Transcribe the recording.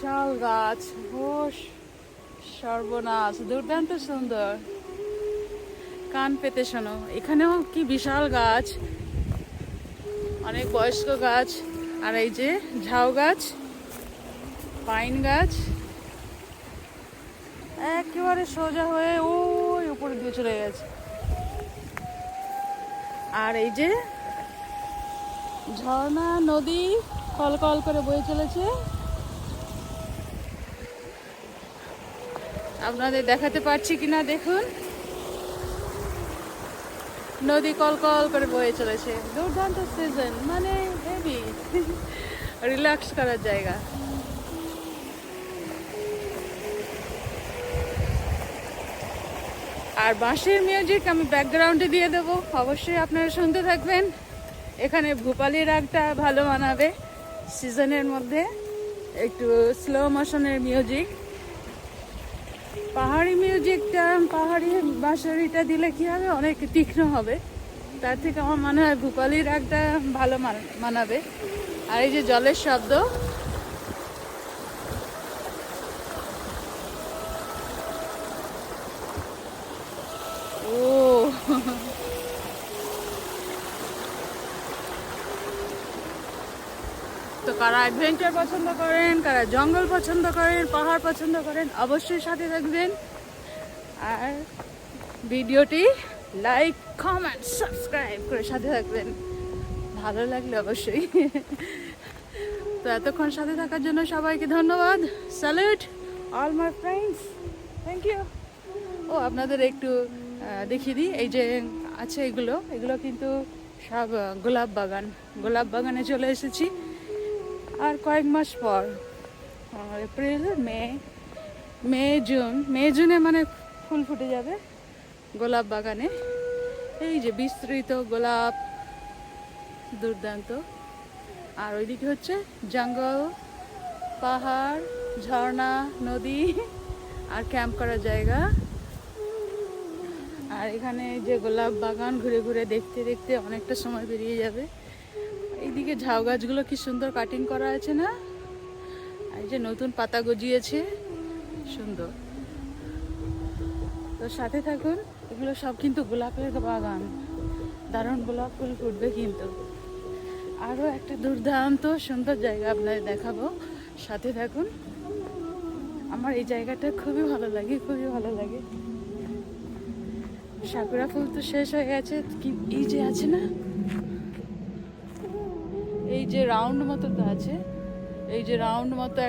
বিশাল গাছ। ও সর্বনাশ, দুর্দান্ত সুন্দর। কান পেতে শোনো, এখানেও কি বিশাল গাছ, অনেক বয়স্ক গাছ। আর এই যে ঝাউ গাছ, পাইন গাছ, একেবারে সোজা হয়ে ওই উপরে দিয়ে চলে গেছে। আর এই যে ঝর্ণা নদী কল কল করে বয়ে চলেছে। আপনাদের দেখাতে পারছি কিনা দেখুন, নদী কল কল করে বয়ে চলেছে। দুর্দান্ত সিজন, মানে হেভি রিল্যাক্স করার জায়গা। আর বাঁশির মিউজিক আমি ব্যাকগ্রাউন্ডে দিয়ে দেবো, অবশ্যই আপনারা শুনতে থাকবেন। এখানে ভূপালী রাগটা ভালো মানাবে সিজনের মধ্যে, একটু স্লো মোশনের মিউজিক। পাহাড়ি মিউজিকটা, পাহাড়ি বাঁশিটা দিলে কি হবে, অনেক তীক্ষ্ণ হবে। তার থেকে আমার মনে হয় ভূপালী রাগটা ভালো মানাবে। আর এই যে জলের শব্দ, ও তো কারা অ্যাডভেঞ্চার পছন্দ করেন, কারা জঙ্গল পছন্দ করেন, পাহাড় পছন্দ করেন, অবশ্যই সাথে থাকবেন। আর ভিডিওটি লাইক, কমেন্ট, সাবস্ক্রাইব করে সাথে থাকবেন, ভালো লাগলে অবশ্যই। তো এতক্ষণ সাথে থাকার জন্য সবাইকে ধন্যবাদ। Salute all my friends, thank you. ও আপনাদের একটু দেখিয়ে দিই, এই যে আছে এগুলো কিন্তু সব গোলাপ বাগান। গোলাপ বাগানে চলে এসেছি। আর কয়েক মাস পর, এপ্রিল, মে জুনে মানে ফুল ফুটে যাবে গোলাপ বাগানে। এই যে বিস্তৃত গোলাপ, দুর্দান্ত। আর ওইদিকে হচ্ছে জঙ্গল, পাহাড়, ঝর্ণা, নদী আর ক্যাম্প করার জায়গা। আর এখানে যে গোলাপ বাগান ঘুরে ঘুরে দেখতে দেখতে অনেকটা সময় বেরিয়ে যাবে। এইদিকে ঝাউ গাছগুলো কি সুন্দর কাটিং করা আছে না, এই যে নতুন পাতা গজিয়েছে, সুন্দর। তো সাথে থাকুন, এগুলো সব কিন্তু গোলাপের বাগান, দারুণ গোলাপ ফুল ফুটবে কিন্তু। আরও একটা দুর্দান্ত সুন্দর জায়গা আপনাদের দেখাবো, সাথে থাকুন। আমার এই জায়গাটা খুবই ভালো লাগে, খুবই ভালো লাগে। সাকুরা ফুল তো শেষ হয়ে গেছে, কি এই যে আছে না, এই যে রাউন্ড মতো তো আছে, এই যে রাউন্ড মতো